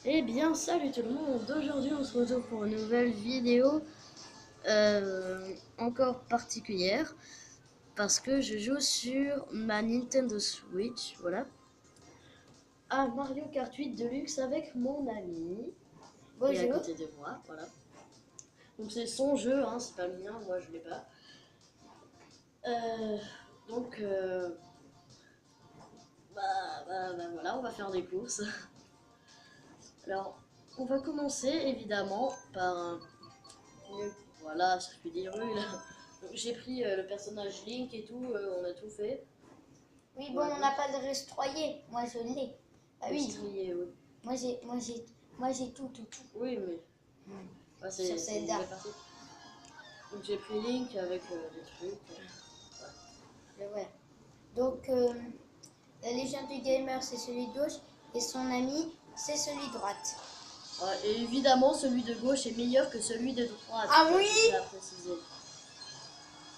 Eh bien, salut tout le monde! Aujourd'hui, on se retrouve pour une nouvelle vidéo encore particulière parce que je joue sur ma Nintendo Switch, voilà, à Mario Kart 8 Deluxe avec mon ami qui est à Bonjour. côté de moi, voilà. Donc c'est son jeu, hein, c'est pas le mien, moi je l'ai pas. Euh, donc, voilà, on va faire des courses. Alors, on va commencer évidemment par voilà, circuit des rues là. Donc j'ai pris le personnage Link et tout, on a tout fait. Oui, bon, Voilà. on n'a pas de restroyer. Moi, je l'ai. Ah oui. Destrier, oui. Moi, j'ai tout. Oui, mais Sur c'est une Zelda. nouvelle partie. Donc j'ai pris Link avec des trucs. Ouais. Donc, la légende du gamer, c'est celui de gauche. Et son ami, c'est celui de droite. Et évidemment, celui de gauche est meilleur que celui de droite. Ah oui? Je tiens à préciser.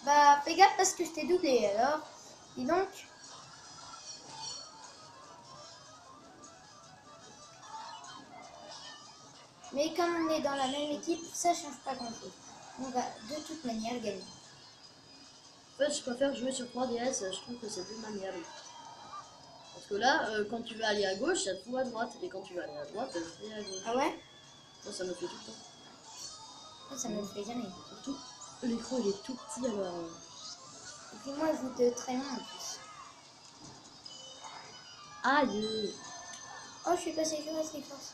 Bah, fais gaffe parce que je t'ai doublé, alors. Dis donc. Mais comme on est dans la même équipe, ça change pas grand-chose. On va de toute manière gagner. En fait, je préfère jouer sur 3DS, je trouve que c'est plus maniable. Parce que là, quand tu vas aller à gauche, ça te fout à droite. Et quand tu vas aller à droite, ça te fait à gauche. Ah ouais? Moi, ça me fait tout le temps. Ça me le fait jamais. Surtout, l'écran il est tout petit alors. Et puis moi, je joue de très loin en plus. Aïe! Oh, je suis passé sur la Force.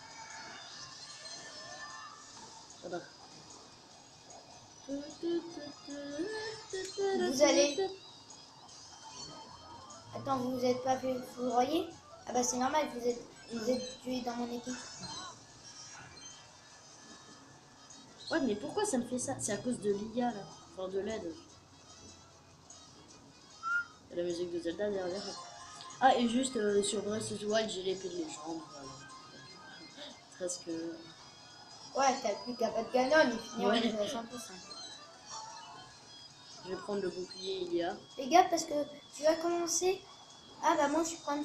Voilà. Vous allez... Attends, vous êtes pas fait foudroyer? Ah bah c'est normal, vous êtes tué dans mon équipe. Ouais, mais pourquoi ça me fait ça? C'est à cause de l'IA là. Enfin, de l'aide. Et la musique de Zelda derrière. Ah, et juste sur Breath of the Wild, j'ai l'épée de légende. Voilà. Presque. Ouais, t'as plus qu'à pas de canon, il finit en Ouais. niveau à 100%. Je vais prendre le bouclier IA. Fais gaffe parce que tu vas commencer... Ah bah moi je suis premier.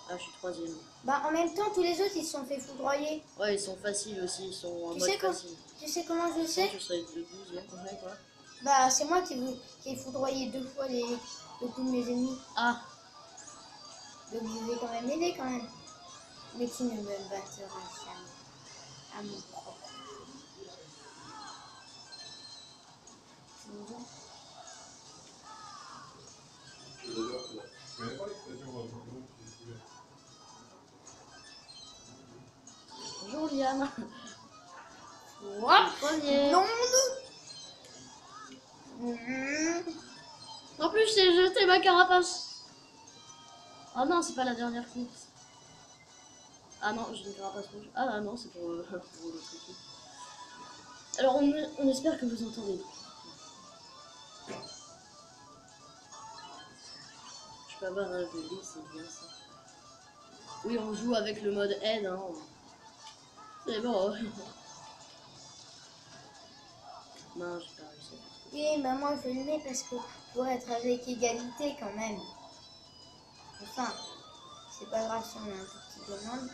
Ah, je suis troisième. Bah en même temps, tous les autres ils se sont fait foudroyer. Ouais, ils sont faciles aussi, ils sont en Tu mode sais, facile. tu sais comment je Je sais? pense que je serai le 12e. Ouais, quoi. Bah c'est moi qui ai foudroyé 2 fois le coup de mes ennemis. Ah, Donc je vais quand même l'aider quand même. Mais qui ne me battra jamais à mon propre jour. bonjour Liam. What? Premier. Non. En plus, j'ai jeté ma carapace. Oh non, c'est pas la dernière course. Ah non, j'ai une carapace rouge. Ah non, c'est pour l'autre équipe. Alors, on espère que vous entendez. Je peux avoir un VD, c'est bien ça. Oui, on joue avec le mode aide. Hein. C'est bon. Non, j'ai pas réussi. Oui, bah moi je le mets parce que pour être avec égalité quand même. Enfin, c'est pas grave si on a un tout petit peu moins.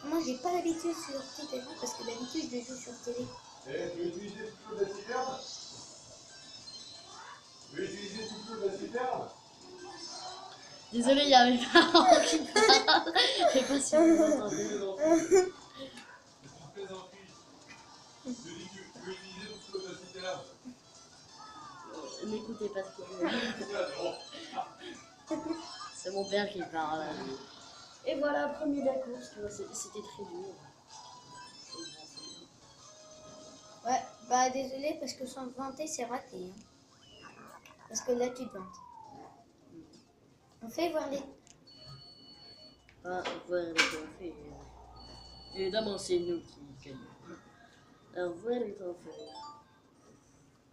Moi j'ai pas l'habitude sur Twitter parce que d'habitude je joue sur télé. Eh, tu veux utiliser tout de la citerne? Tu veux utiliser tout de la citerne? Désolé, il y a mes parents qui parlent. Je sais pas si vous entendez. Tu veux utiliser tout de la citerne? N'écoutez pas ce qu'il dit. C'est mon père qui parle. Et voilà, premier de la course. Tu vois, c'était très dur. Ouais, bah désolé parce que sans te vanter c'est raté. Hein. Parce que là tu te vantes. On fait voir les... Ah, voilà les trophées. Évidemment, c'est nous qui gagnons. Alors voilà les trophées.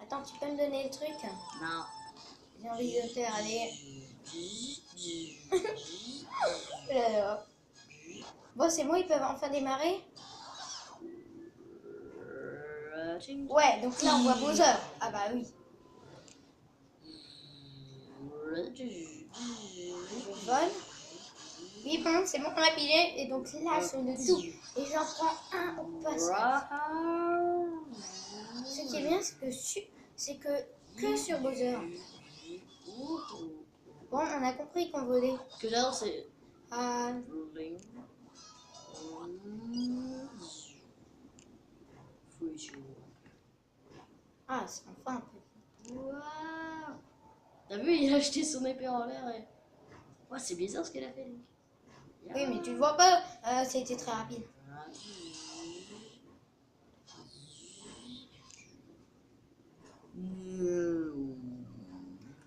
Attends, tu peux me donner le truc? Non. J'ai envie de le faire, allez. Oh là là. Bon, c'est bon, ils peuvent enfin démarrer? Ouais, donc là on voit Bowser. Ah bah oui. Je vole. Oui, bon, c'est bon, on l'a pillé. Et donc là, sur le tout. Et j'en prends un au passage. Ce qui est bien, c'est que sur Bowser. Bon, on a compris qu'on volait. Ce que j'adore, c'est. Ah, ah c'est enfin un peu. Waouh! T'as vu, il a jeté son épée en l'air et. Ouais, c'est bizarre ce qu'elle a fait. Link. Oui, mais tu le vois pas, ça a été très rapide.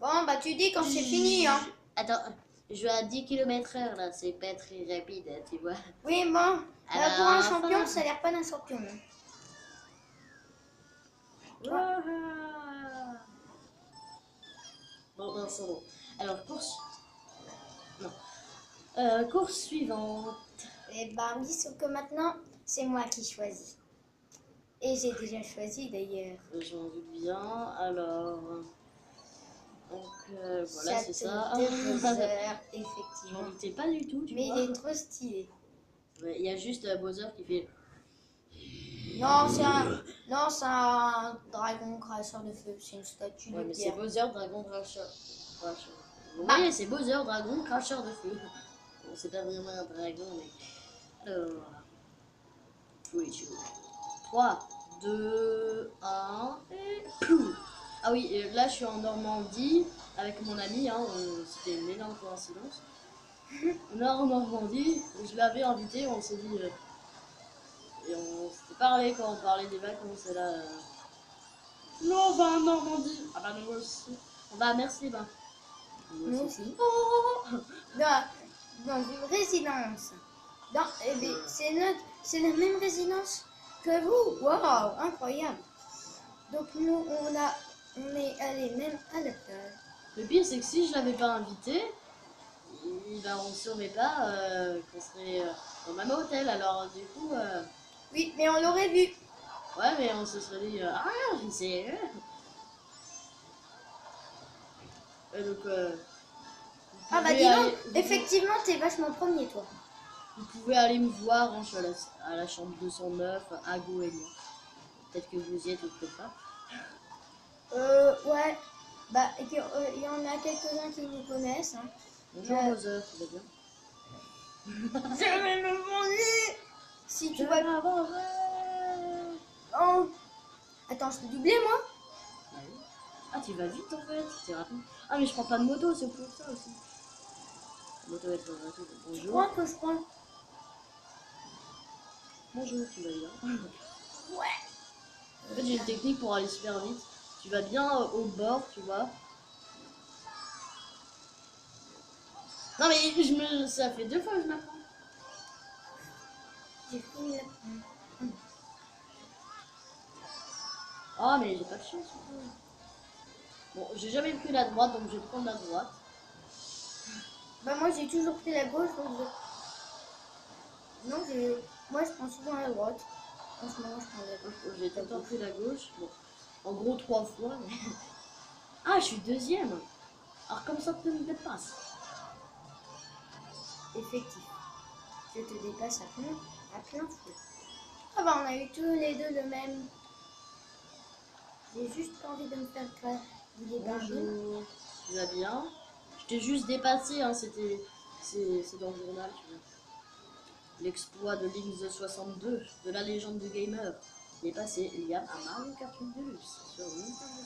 Bon, bah tu dis quand c'est fini, hein. Attends, je vais à 10 km/h là, c'est pas très rapide, tu vois. Oui, bon, bah, Alors, pour un enfin. champion, ça a l'air pas d'un champion. Hein. Bon, ben, c'est bon. Alors, course. Non. Course suivante. Et bah, on dit sauf que maintenant, c'est moi qui choisis. Et j'ai déjà choisi d'ailleurs. J'en doute bien. Alors. Donc, voilà, c'est ça. De Bowser, J'en effectivement. doutais pas du tout, tu Mais vois. il est trop stylé. Ouais, il y a juste Bowser qui fait. Non, c'est un dragon cracheur de feu. C'est une statue Ouais, de mais c'est pierre. Bowser, dragon cracheur. Vous voyez, c'est Bowser, dragon cracheur de feu. Bon, c'est pas vraiment un dragon, mais. Alors. Oui, tu vois. 3, 2, 1, et. Pouf. Ah oui, là je suis en Normandie avec mon ami, hein, c'était une énorme coïncidence. On est en Normandie, je l'avais invité, on s'est dit. Et on s'était parlé quand on parlait des vacances, et là. Non, on va en Normandie. Ah bah nous aussi. On va à Merci-les-Bains. Nous aussi. Oh. Dans une résidence. C'est la même résidence que vous. Waouh, incroyable. Donc nous, on est allé même à la plage. Le pire, c'est que si je l'avais pas invité, on ne saurait pas qu'on serait au même hôtel. Alors, du coup, Oui, mais on l'aurait vu. ouais, mais on se serait dit, ah, c'est eux. Et donc, Ah bah dis donc, effectivement, t'es vachement premier, toi. vous pouvez aller me voir, hein, je suis à la chambre 209, à Goélia. Peut-être que vous y êtes ou peut-être pas. Ouais. Bah, il y en a quelques-uns qui nous connaissent. Hein. Bonjour, Bowser, tu vas bien? Je vais me manger. Si tu vois. Ouais. Oh. Attends, je peux doubler, moi? Ah, tu vas vite en fait, c'est rapide. Ah, mais je prends pas de moto, c'est pour ça aussi. La moto est très rapide. Je Bonjour. crois que je prends. Bonjour, tu vas bien? Ouais. En fait, j'ai une technique pour aller super vite. Tu vas bien au bord, tu vois. Non, mais ça fait 2 fois que je m'apprends. J'ai fini la première. Ah, mais j'ai pas de chance. Bon, j'ai jamais pris la droite, donc je vais prendre la droite. Bah, moi, j'ai toujours pris la gauche, donc je. Non, moi, je prends souvent la droite. En ce moment, je prends la gauche. J'ai tout le temps pris la gauche. Bon, en gros 3 fois. Mais... Ah, je suis deuxième. Alors, comme ça, tu me dépasses. Effectif. Je te dépasse à plein feu. Ah bah, on a eu tous les deux le même. J'ai juste pas envie de me faire griller par deux. Bonjour. Tu vas bien? Je t'ai juste dépassé, hein, c'est dans le journal, tu vois. L'exploit de Link the 62, de la légende du gamer. Dépassé Liam à Mario Kart 8 Deluxe sur Nintendo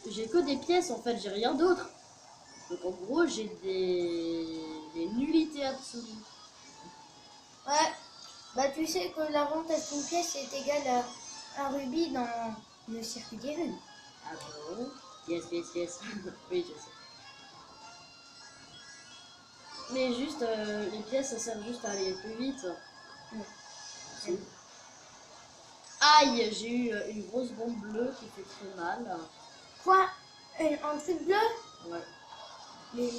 Switch. J'ai que des pièces en fait, j'ai rien d'autre. Donc en gros, j'ai des nullités absolues. Ouais. Bah, tu sais que l'avantage d'une pièce est égal à un rubis dans le circuit des runes. Ah bon? Yes. Oui, je sais. Mais juste, les pièces, ça sert juste à aller plus vite. Ouais. Aïe, j'ai eu une grosse bombe bleue qui fait très mal. Quoi? Un truc bleu? Ouais. Mais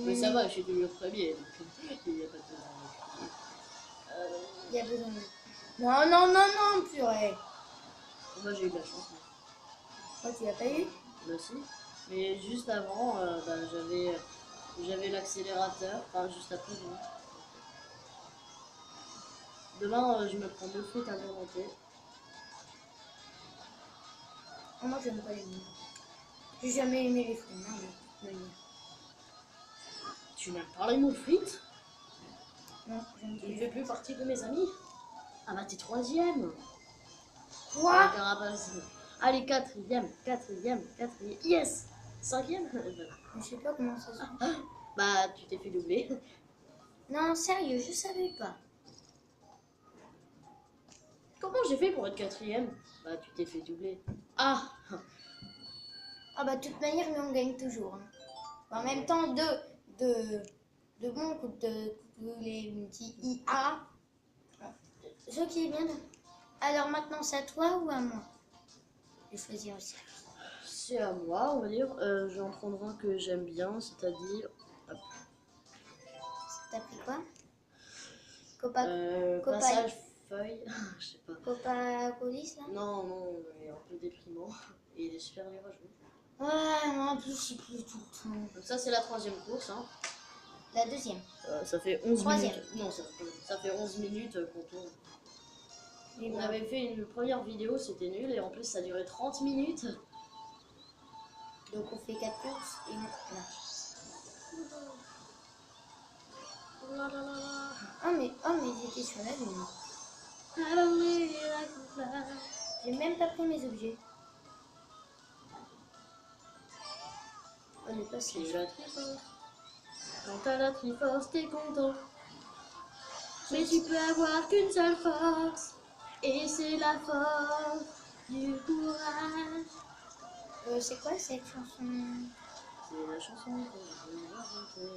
Mais ça va, je suis toujours premier, donc il n'y a pas de besoin. Il y a besoin de. Non, purée. Moi j'ai eu de la chance. Toi, tu l'as pas eu? Bah si. Mais juste avant, j'avais J'avais l'accélérateur, enfin juste après. Demain, je me prends 2 frites à volonté. Oh, moi, j'aime pas les moules. J'ai jamais aimé les fruits, non, mais de toute manière. Tu n'aimes pas les moules frites? Non, j'aime Tu ne plus. fais plus partie de mes amis? Ah bah t'es 3e. Quoi? Carapace. Allez, 4e. Yes! 5e? Je sais pas comment ça se fait. Bah tu t'es fait doubler. Non, sérieux, je savais pas. Comment j'ai fait pour être 4e? Bah tu t'es fait doubler. Ah! Ah bah de toute manière, nous on gagne toujours. Hein. En même temps, de bons coups de les petits IA. Ce qui est bien. Alors maintenant, c'est à toi ou à moi de choisir aussi. C'est à moi, on va dire. Je vais en prendre un que j'aime bien, c'est-à-dire. Hop. T'as pris quoi? Copa, Copa- Passage feuille. Je sais pas. Copa Colis là? Non, il est un peu déprimant. Et il est super dur à jouer. Ouais, moi en plus, je sais plus tout le temps. Donc ça c'est la 3e course. Hein. La deuxième. Ça fait 11 Troisième. minutes. Non, ça fait 11 minutes qu'on tourne. Et On voilà. avait fait une première vidéo, c'était nul. Et en plus ça durait 30 minutes. Donc on fait 4 courses et on... là. Oh mais j'étais sur la lune. J'ai même pas pris mes objets. On est passé. C'est la Triforce. Quand t'as la Triforce, t'es content. Mais tu peux avoir qu'une seule force. Et c'est la force du courage. C'est quoi cette chanson? C'est la chanson que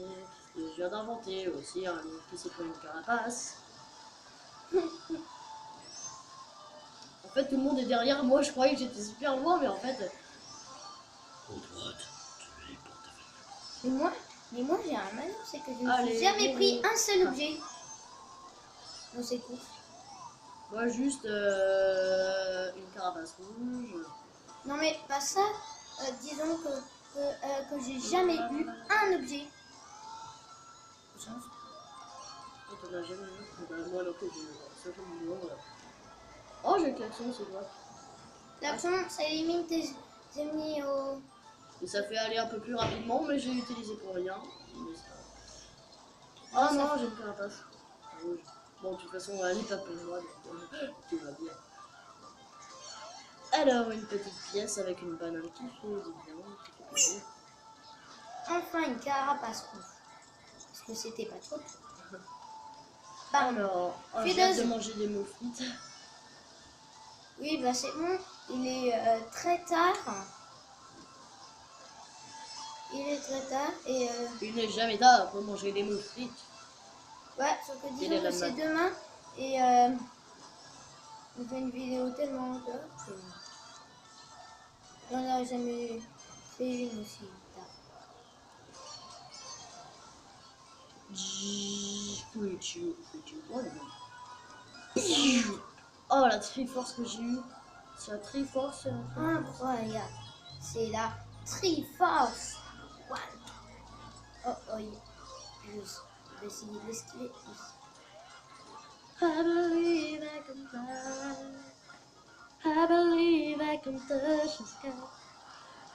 je viens d'inventer aussi, un livre qui s'appelle une carapace. En fait, tout le monde est derrière moi, je croyais que j'étais super loin, mais en fait. Mais moi j'ai un malheur, c'est que je ne Allez, suis jamais go, pris go. un seul objet dans ces courses. Moi, juste une carapace rouge. Non mais pas ça, disons que j'ai jamais eu un objet. Oh, t'en as jamais eu. Bah, moi non plus, j'ai eu ce genre de mot, Oh, j'ai le klaxon, c'est quoi? L'action, ça élimine tes ennemis au... Et ça fait aller un peu plus rapidement, mais j'ai utilisé pour rien. Mais c'est pas grave. Oh Non, ça non, j'ai une carapace rouge. Bon, de toute façon, elle est pas pour moi, donc tout va bien. Alors, une petite pièce avec une banane qui fait du bien, qui fait plaisir. Enfin une carapace rouge. Parce que c'était pas trop. Bam. Alors, Fais j'ai hâte deux. de manger des moules frites. Oui, bah c'est bon. Il est très tard. Il est très tard et... Il n'est jamais tard pour manger des moules frites. Ouais, sauf que Il est disons là que c'est maintenant. demain et on fait une vidéo tellement tard que j'en ai jamais fait une aussi tard. Oh, la Triforce que j'ai eue. C'est la Triforce, c'est la Triforce. Incroyable. C'est la Triforce. One. Oh, oh, je vais essayer de l'esquiver. I believe I can fly. I believe I can touch the sky.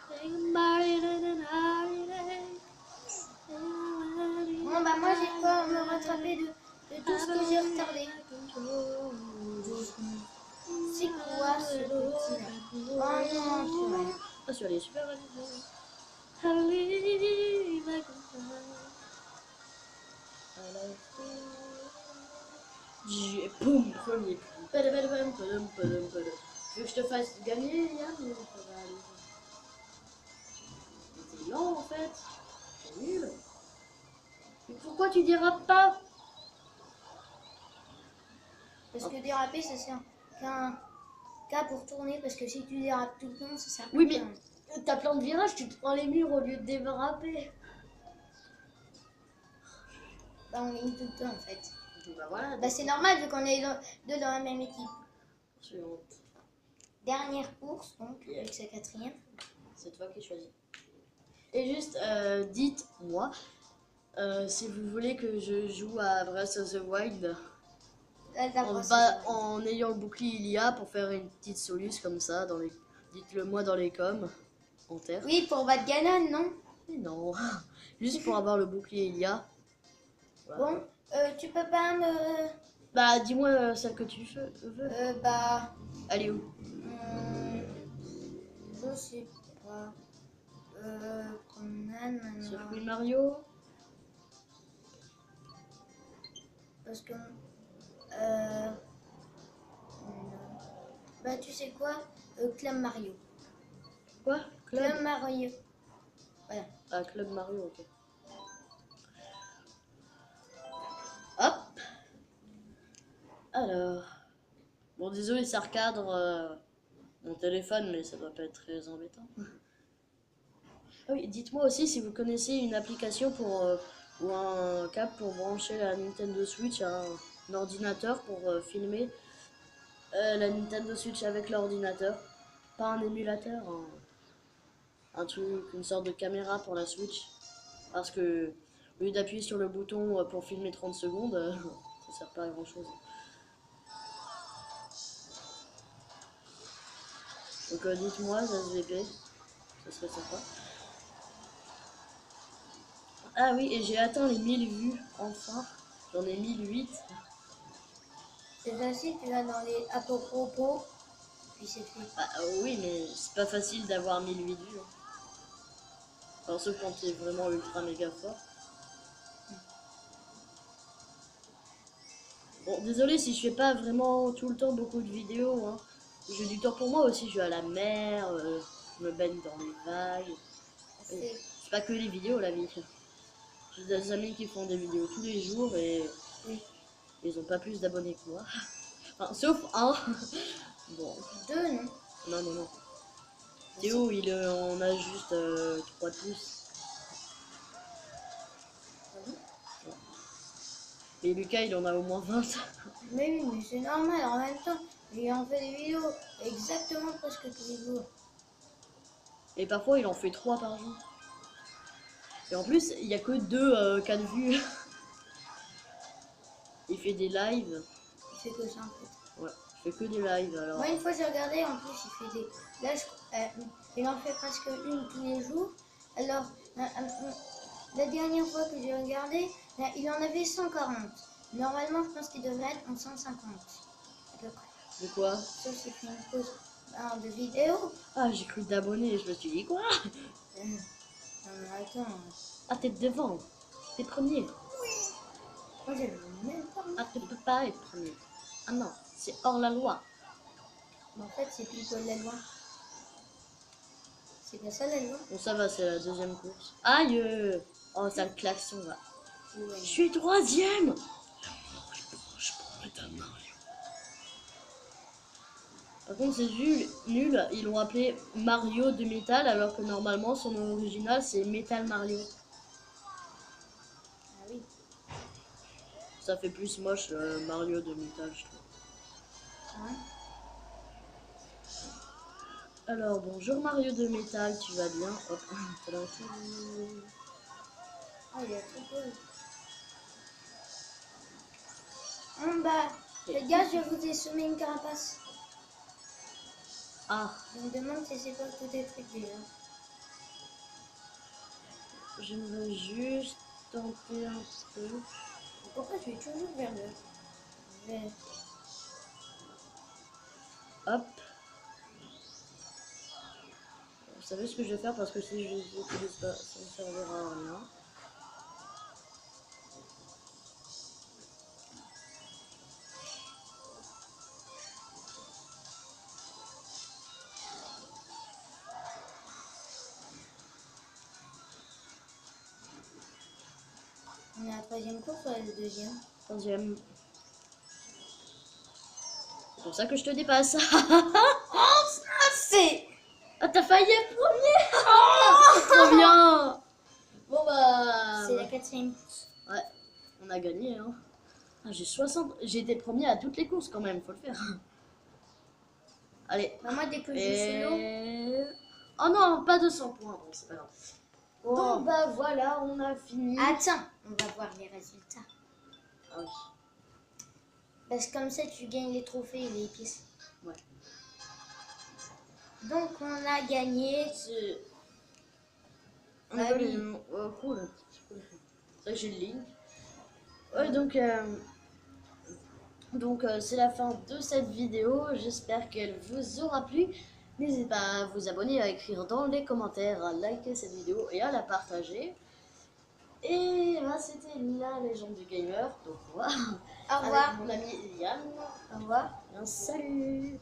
Think about it in an holiday. Bon, bah moi j'ai pas me rattraper de tout ce que j'ai retardé. C'est quoi ce petit là? Oh non, c'est vrai. Ah, celui-là est super validé. I believe I can fly. I like it. Et boum, premier prix. Padam. Tu veux que je te fasse gagner, Yann, ou ça va aller? T'es lent en fait. C'est nul. Mais pourquoi tu dérapes pas? Parce que déraper, ça sert qu'un cas pour tourner. Parce que si tu dérapes tout le temps, ça sert Oui, à mais rien. t'as plein de virages, tu te prends les murs au lieu de déraper. Bah, on gagne tout le temps en fait. Bah voilà. Bah, c'est normal vu qu'on est deux dans la même équipe. Suivante. Dernière course, donc, avec sa 4e. C'est toi qui choisis. Et juste, dites-moi, Si vous voulez que je joue à Breath of the Wild, Là, en ayant le bouclier Ilia pour faire une petite soluce comme ça, dites-le moi dans les coms, en terre. Oui, pour battre Ganon, non? Mais non, juste pour avoir le bouclier Ilia. Voilà. Bon, tu peux pas me... Bah dis-moi celle que tu veux. Bah... Elle est où? Je sais pas. Promenade maintenant. Circuit Mario? Parce que... bah tu sais quoi? Club Mario. Quoi? Club Mario. Voilà. Ah, Club Mario, ok. Hop. Alors. Bon, désolé, ça recadre mon téléphone, mais ça doit pas être très embêtant. Ah oui, dites-moi aussi si vous connaissez une application pour ou un câble pour brancher la Nintendo Switch à un ordinateur pour filmer la Nintendo Switch avec l'ordinateur. Pas un émulateur, un truc, une sorte de caméra pour la Switch. Parce que au lieu d'appuyer sur le bouton pour filmer 30 secondes, ça sert pas à grand chose. Donc dites-moi, ça SVP, ça serait sympa. Ah oui, et j'ai atteint les 1000 vues, enfin. J'en ai 1008. C'est facile, tu vas dans les à propos, puis c'est fait. Ah oui, mais c'est pas facile d'avoir 1008 vues. Hein. Alors sauf quand t'es vraiment ultra méga fort. Bon, désolé si je fais pas vraiment tout le temps beaucoup de vidéos. Hein. J'ai du temps pour moi aussi, je vais à la mer, je me baigne dans les vagues. C'est pas que les vidéos la vie. J'ai des amis qui font des vidéos tous les jours et ils ont pas plus d'abonnés que moi. Enfin, sauf un. Bon. 2, non? Non, non, non. Théo, on a juste 3 de plus. Et Lucas, il en a au moins 20. Mais oui, mais c'est normal, en même temps, il en fait des vidéos exactement presque tous les jours. Et parfois, il en fait 3 par jour. Et en plus, il n'y a que 2 cas de vue. Il fait des lives. Il fait que ça en fait. Ouais, il fait que des lives alors. Moi, une fois, j'ai regardé, en plus, il fait des. Là, il en fait presque une tous les jours. Alors, la dernière fois que j'ai regardé, il en avait 140. Normalement, je pense qu'il devrait être en 150. À peu près. De quoi? Ça, c'est fait une pause de vidéo. Ah, j'ai cru d'abonnés, je me suis dit quoi? Non, mais attends. Ah, t'es devant. T'es premier. Moi, j'ai même pas. Ah, tu peux pas être premier. Ah non, c'est hors la loi. Mais en fait, c'est plus quoi la loi. C'est bien ça la loi. Bon, ça va, c'est la deuxième course. Aïe! Oh, ça le klaxon là. Ouais. Je suis 3e! Par contre, c'est nul. Ils l'ont appelé Mario de métal alors que normalement son nom original c'est Metal Mario. Ah oui. Ça fait plus moche Mario de métal, je trouve. Ouais. Alors, bonjour Mario de métal, tu vas bien? Hop. Ah, il est trop cool. En bas, les gars, je vous ai semé une carapace. Ah, Je me demande si c'est pas tous des trucs déjà. je veux juste tenter un peu. Pourquoi je vais toujours vers le vert? Hop. Vous savez ce que je vais faire parce que si je les utilise pas, ça ne servira à rien. On est à la troisième course ou à la deuxième? Troisième. C'est pour ça que je te dépasse. C'est... Ah, t'as failli être premier. Trop bien. Bon bah... C'est la quatrième course. Ouais, on a gagné hein. Ah, j'ai 60... J'ai été premier à toutes les courses quand même, faut le faire. Allez. Bah, moi, dès que je joue solo... Et... Oh non, pas 200 points, bon c'est pas grave. Donc bah voilà, on a fini. Attends, on va voir les résultats. Ah oui. Parce que comme ça, tu gagnes les trophées et les pièces. Ouais. Donc, on a gagné. C'est... Ah oui. Cool. C'est vrai que j'ai le link. Ouais, donc c'est la fin de cette vidéo. J'espère qu'elle vous aura plu. N'hésitez pas à vous abonner, à écrire dans les commentaires, à liker cette vidéo et à la partager. Et bah, c'était la légende du gamer. Donc au revoir. Au revoir. Avec mon ami Yann. Au revoir. Bien, salut.